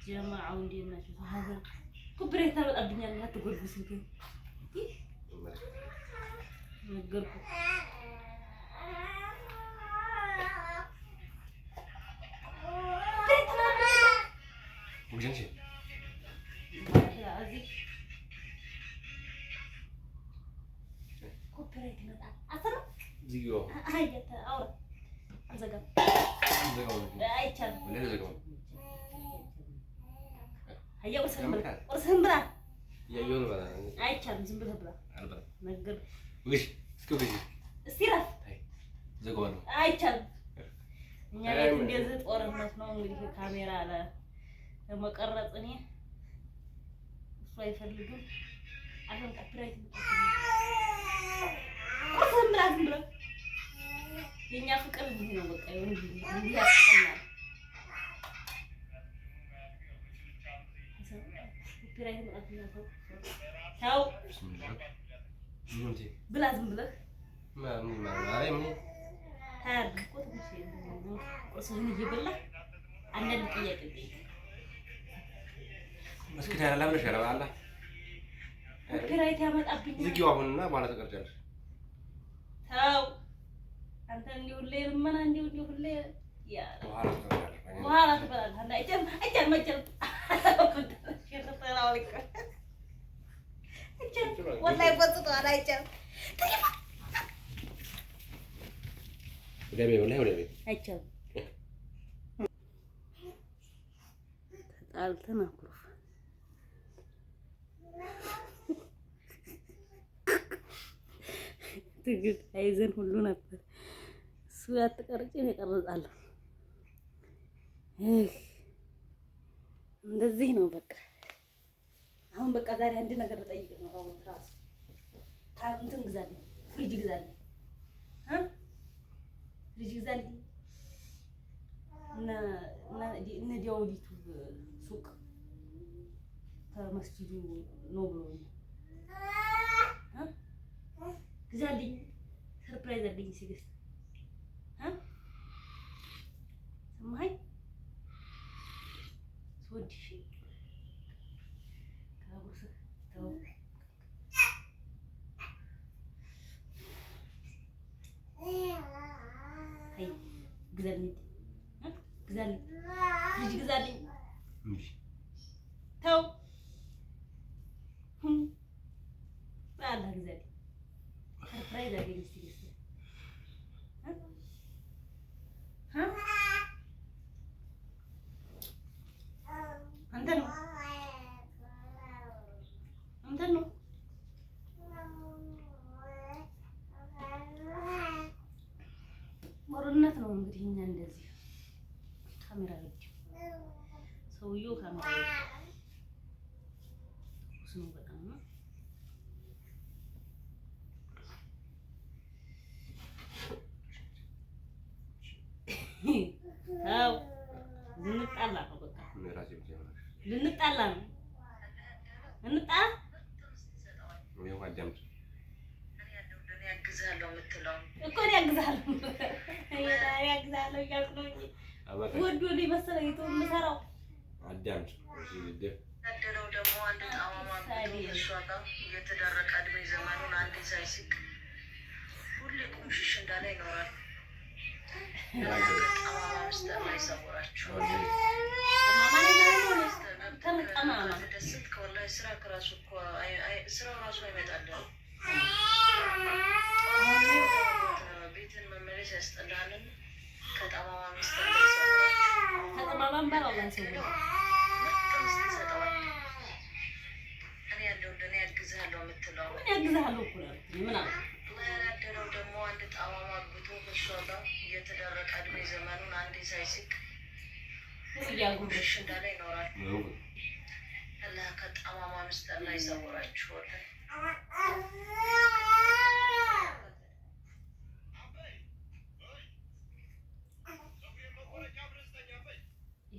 ጀማዓው እንዴት ናችሁ? ታዲያ ኩብሬት ታመጣብኛል እና ትጎርብስ እንዴ? ነገርኩ وجنشي ኩብሬት ይመጣል አሰራ زيو አየተ አውራ አንዘጋም አይቻልም ولا زيو هيا ورسهم برا يا يوم برا አይቻልም ዝም ብለህ ብላ አልበላ ነገር وش እስኪ እስቲራፍ ዘጋው ነው አይቻልም እኛ ቤት እንደዚህ ጦርነት ነው እንግዲህ ካሜራ አለ ለመቀረጽ እኔ እሱ አይፈልግም አሁን ካፒራይት ቁርጥም ብላ ዝም ብለህ የኛ ፍቅር እንዲህ ነው በቃ እንዲህ ያስቀናል ካፒራይት ነው ታው ብስሚላህ ምንቴ ብላ ዝም ብለህ ማይ ምን ታርግ ቁርጥም ይበላ አንድ ጥያቄ መስኪና ያላምነሽ ያላላ ካፒራይት ያመጣብኛል ዝጊው አሁንና በኋላ ተቀርጫለሽ ታው አንተ እንዲሁ ለምን እንዲሁ ያ በኋላ ተበላል አንተ አይጨም መጨም ሽርተራው ልክ አይጨም ወላሂ ወጥቶ አይጨም ወላሂ አይጨም ተጣልተን አኩርፍ ትግል አይዘን ሁሉ ነበር እሱ ያተቀርጭን ይቀርጻለሁ እንደዚህ ነው በቃ አሁን በቃ ዛሬ አንድ ነገር ልጠይቅ ነው አሁን ራስ እንትን ግዛልኝ ፍሪጅ ግዛልኝ ፍሪጅ ግዛልኝ እና ዲያውዲቱ ሱቅ ከመስጂዱ ነው ብሎኝ ግዛልኝ ሰርፕራይዝ አለኝ ሲገዝ ሰማኸኝ ስወድሽ ካቡስ ተው አይ ግዛልኝ ግዛልኝ ልጅ ግዛልኝ ተው ባላ ግዛልኝ ሰርፕራይዝ አለኝ ሲገዝ አንተ ነው ሞርነት ነው እንግዲህ እኛ እንደዚህ ካሜራ ልጅ ሰውየው ካሜራ እሱ በጣም ነው አው ልንጣላ ነው በቃ ልንጣላ ነው እንጣላ ነው አዳምጥ እኔ ያግዛለሁ የምትለው እኮ እኔ ያግዛለሁ እያልኩ ነው እንጂ ወዶ ሊመሰለኝ የት የምሰራው አዳምጥ ያደረው ደግሞ አንድ ጣማማ እሷ ጋር እየተደረቀ እድሜ ዘመኑን አንዴ ሳይስቅ ሁሌ ቁምሽሽ እንዳለ ይኖራል። ጣማማ ምስጢር አይሰውራችሁ። ደስት ከወላሂ ስራ ከራሱ እኮ ስራው ራሱ አይመጣልህም። ቤትን መመለስ ያስጠላልን። ከጣማማ ምስጢር አይሰውራችሁ። ከጣማማም ባላው ሰው እኔ ያለው እንደኔ ያግዝሃለሁ የምትለው ምን ያግዝሃለሁ እኮ ነው ምን አለ ያደረው ደግሞ አንድ ጣማማ አግብቶ ከእሷ ጋር እየተደረቀ እድሜ ዘመኑን አንዴ ሳይስቅ ያጉርሽ እንዳለ ይኖራል። አላህ ከጣማማ ምስጢር ላይ ይሰውራችሁ።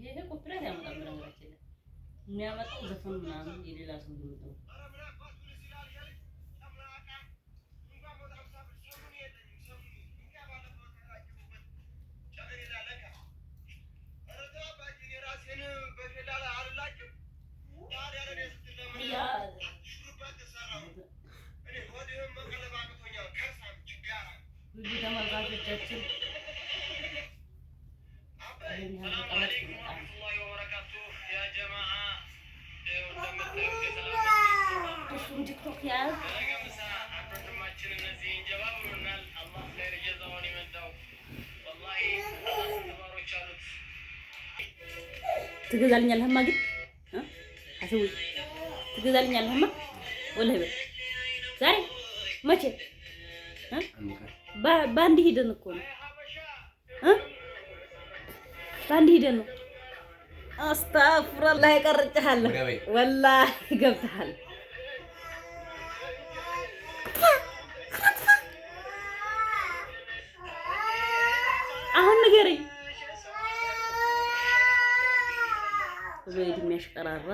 ይሄ ኮፒራይት ያመጣል ነገራችን ላይ የሚያመጣው ዘፈን ምናምን የሌላ ሰው ነው። ብዙ ተመልካቾቻችን እሱም ቲክቶክ ያዝ ትገዛልኛለህማ ግን አስቡ ትገዛልኛለህማ ወላሂ በል ዛሬ መቼ በአንድ ሂደን እኮ ነው በአንድ ሂደን ነው አስታፍሩላህ ይቀርጭሃለሁ ወላሂ ገብተሃል አሁን ንገረኝ በይድ የሚያሽቀራራ